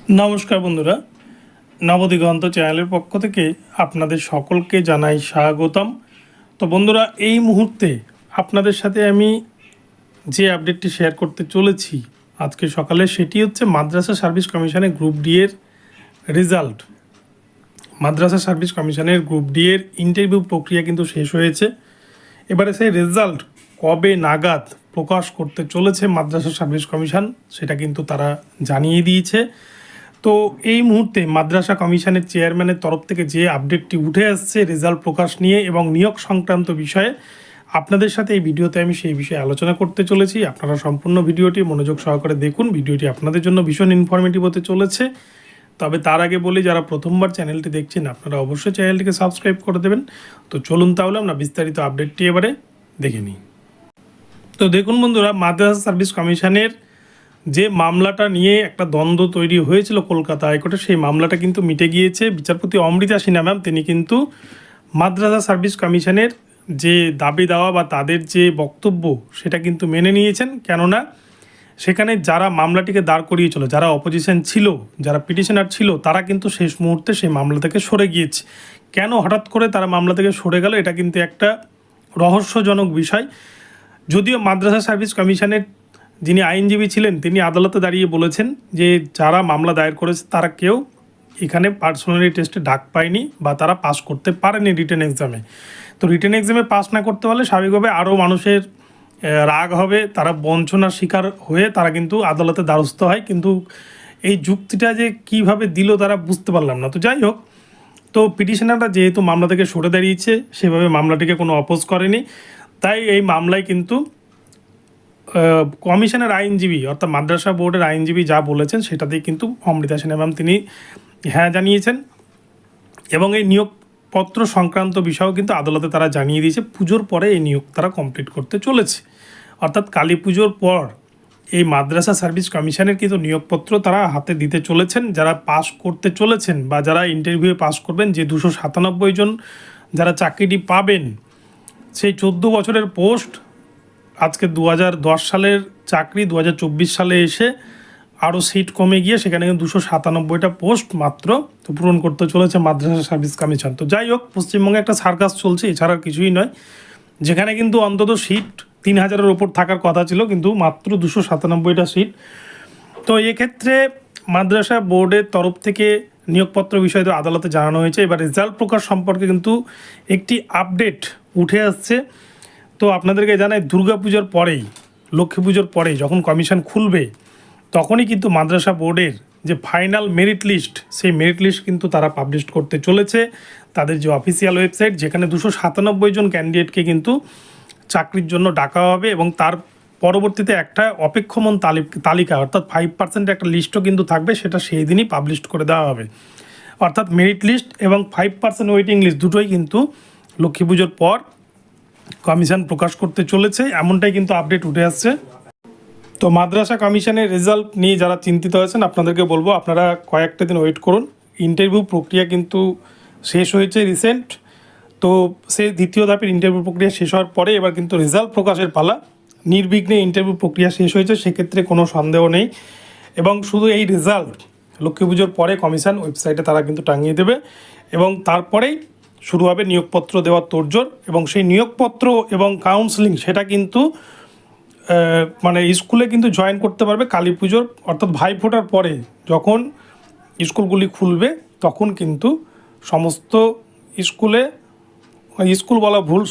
নমস্কার বন্ধুরা, নবদিগন্ত চ্যানেলের পক্ষ থেকে আপনাদের সকলকে জানাই স্বাগতম। তো বন্ধুরা, এই মুহূর্তে আপনাদের সাথে আমি যে আপডেটটি শেয়ার করতে চলেছি আজকে সকালে, সেটি হচ্ছে মাদ্রাসা সার্ভিস কমিশনের গ্রুপ ডি এর রেজাল্ট। মাদ্রাসা সার্ভিস কমিশনের গ্রুপ ডি এর ইন্টারভিউ প্রক্রিয়া কিন্তু শেষ হয়েছে। এবারে সেই রেজাল্ট কবে নাগাদ প্রকাশ করতে চলেছে মাদ্রাসা সার্ভিস কমিশন, সেটা কিন্তু তারা জানিয়ে দিয়েছে। তো এই মুহূর্তে মাদ্রাসা কমিশনের চেয়ারম্যানের তরফ থেকে যে আপডেটটি উঠে আসছে রেজাল্ট প্রকাশ নিয়ে এবং নিয়োগ সংক্রান্ত বিষয়ে, আপনাদের সাথে এই ভিডিওতে আমি সেই বিষয়ে আলোচনা করতে চলেছি। আপনারা সম্পূর্ণ ভিডিওটি মনোযোগ সহকারে দেখুন। ভিডিওটি আপনাদের জন্য ভীষণ ইনফরমেটিভ হতে চলেছে। তবে তার আগে বলি, যারা প্রথমবার চ্যানেলটি দেখছেন আপনারা অবশ্যই চ্যানেলটিকে সাবস্ক্রাইব করে দেবেন। তো চলুন তাহলে আমরা বিস্তারিত আপডেটটি এবারে দেখে নিই। তো দেখুন বন্ধুরা, মাদ্রাসা সার্ভিস কমিশনের যে মামলাটা নিয়ে একটা দ্বন্দ্ব তৈরি হয়েছিল কলকাতা হাইকোর্টে, সেই মামলাটা কিন্তু মিটে গিয়েছে। বিচারপতি অমৃতা সিনহা ম্যাম তিনি কিন্তু মাদ্রাসা সার্ভিস কমিশনের যে দাবি দেওয়া বা তাদের যে বক্তব্য সেটা কিন্তু মেনে নিয়েছেন। কেননা সেখানে যারা মামলাটিকে দাঁড় করিয়েছিল, যারা অপোজিশন ছিল, যারা পিটিশনার ছিল, তারা কিন্তু শেষ মুহূর্তে সেই মামলা থেকে সরে গিয়েছে। কেন হঠাৎ করে তারা মামলা থেকে সরে গেল, এটা কিন্তু একটা রহস্যজনক বিষয়। যদিও মাদ্রাসা সার্ভিস কমিশনের যিনি আইনজীবী ছিলেন তিনি আদালতে দাঁড়িয়ে বলেছেন যে যারা মামলা দায়ের করেছে তারা কেউ এখানে পার্সোনালি টেস্টে ডাক পায়নি বা তারা পাস করতে পারেনি রিটেন এক্সামে। তো রিটেন এক্সামে পাস না করতে পারলে স্বাভাবিকভাবে আরও মানুষের রাগ হবে, তারা বঞ্চনার শিকার হয়ে তারা কিন্তু আদালতে দ্বারস্থ হয়। কিন্তু এই যুক্তিটা যে কিভাবে দিল তারা বুঝতে পারলাম না। তো যাই হোক, তো পিটিশনাররা যেহেতু মামলা থেকে সরে দাঁড়িয়েছে, সেভাবে মামলাটিকে কোনো অপোজ করেনি। তাই এই মামলায় কিন্তু কমিশনের আইনজীবী অর্থাৎ মাদ্রাসা বোর্ডের আইনজীবী যা বলেছেন সেটাতেই কিন্তু অমৃতা সিনহা ম্যাম তিনি হ্যাঁ জানিয়েছেন। এবং এই নিয়োগপত্র সংক্রান্ত বিষয়ও কিন্তু আদালতে তারা জানিয়ে দিয়েছে। পুজোর পরে এই নিয়োগ তারা কমপ্লিট করতে চলেছে, অর্থাৎ কালী পুজোর পর এই মাদ্রাসা সার্ভিস কমিশনের কিন্তু নিয়োগপত্র তারা হাতে দিতে চলেছেন। যারা পাস করতে চলেছেন বা যারা ইন্টারভিউয়ে পাস করবেন, যে 297 জন যারা চাকরিটি পাবেন, সেই 14 বছরের পোস্ট আজকে 2010 সালের চাকরি 2024 সালে এসে আরও সিট কমে গিয়ে সেখানে 297টা পোস্ট মাত্র পূরণ করতে চলেছে মাদ্রাসা সার্ভিস কমিশন। তো যাই হোক, পশ্চিমবঙ্গে একটা সার্কাস চলছে, এছাড়া কিছুই নয়। যেখানে কিন্তু অন্তত সিট 3000-এর ওপর থাকার কথা ছিল, কিন্তু মাত্র 297টা সিট। তো এক্ষেত্রে মাদ্রাসা বোর্ডের তরফ থেকে নিয়োগপত্র বিষয়ে তো আদালতে জানানো হয়েছে। এবার রেজাল্ট প্রকাশ সম্পর্কে কিন্তু একটি আপডেট উঠে আসছে। তো আপনাদেরকে জানাই, দুর্গাপুজোর পরেই, লক্ষ্মী পুজোর পরেই যখন কমিশন খুলবে তখনই কিন্তু মাদ্রাসা বোর্ডের যে ফাইনাল মেরিট লিস্ট, সেই মেরিট লিস্ট কিন্তু তারা পাবলিশ করতে চলেছে তাদের যে অফিসিয়াল ওয়েবসাইট, যেখানে 297 জন ক্যান্ডিডেটকে কিন্তু চাকরির জন্য ডাকা হবে। এবং তার পরবর্তীতে একটা অপেক্ষমান তালিকা অর্থাৎ 5% একটা লিস্টও কিন্তু থাকবে, সেটা সেই দিনই পাবলিশ করে দেওয়া হবে। অর্থাৎ মেরিট লিস্ট এবং 5% ওয়েটিং লিস্ট দুটোই কিন্তু লক্ষ্মী পুজোর পর কমিশন প্রকাশ করতে চলেছে, এমনটাই কিন্তু আপডেট উঠে আসছে। তো মাদ্রাসা কমিশনের রেজাল্ট নিয়ে যারা চিন্তিত হয়েছেন, আপনাদেরকে বলবো আপনারা কয়েকটা দিন ওয়েট করুন। ইন্টারভিউ প্রক্রিয়া কিন্তু শেষ হয়েছে রিসেন্ট। তো সেই দ্বিতীয় ধাপের ইন্টারভিউ প্রক্রিয়া শেষ হওয়ার পরে এবার কিন্তু রেজাল্ট প্রকাশের পালা। নির্বিঘ্নে ইন্টারভিউ প্রক্রিয়া শেষ হয়েছে, সেক্ষেত্রে কোনো সন্দেহ নেই। এবং শুধু এই রেজাল্ট লক্ষ্মী পুজোর পরে কমিশন ওয়েবসাইটে তারা কিন্তু টাঙিয়ে দেবে এবং তারপরেই শুরু হবে নিয়োগপত্র দেওয়ার তোড়জোড়। এবং সেই নিয়োগপত্র এবং কাউন্সেলিং সেটা কিন্তু মানে স্কুলে কিন্তু জয়েন করতে পারবে কালী পুজোর অর্থাৎ ভাইফোঁটার পরে, যখন স্কুলগুলি খুলবে তখন কিন্তু সমস্ত স্কুল বলা ভুল,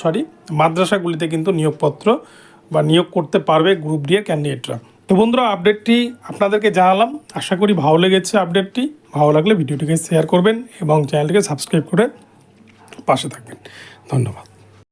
মাদ্রাসাগুলিতে কিন্তু নিয়োগপত্র বা নিয়োগ করতে পারবে গ্রুপ ডি এর ক্যান্ডিডেটরা। তো বন্ধুরা, আপডেটটি আপনাদেরকে জানালাম, আশা করি ভালো লেগেছে আপডেটটি। ভালো লাগলে ভিডিওটিকে শেয়ার করবেন এবং চ্যানেলটিকে সাবস্ক্রাইব করে পাশে থাকবেন। ধন্যবাদ।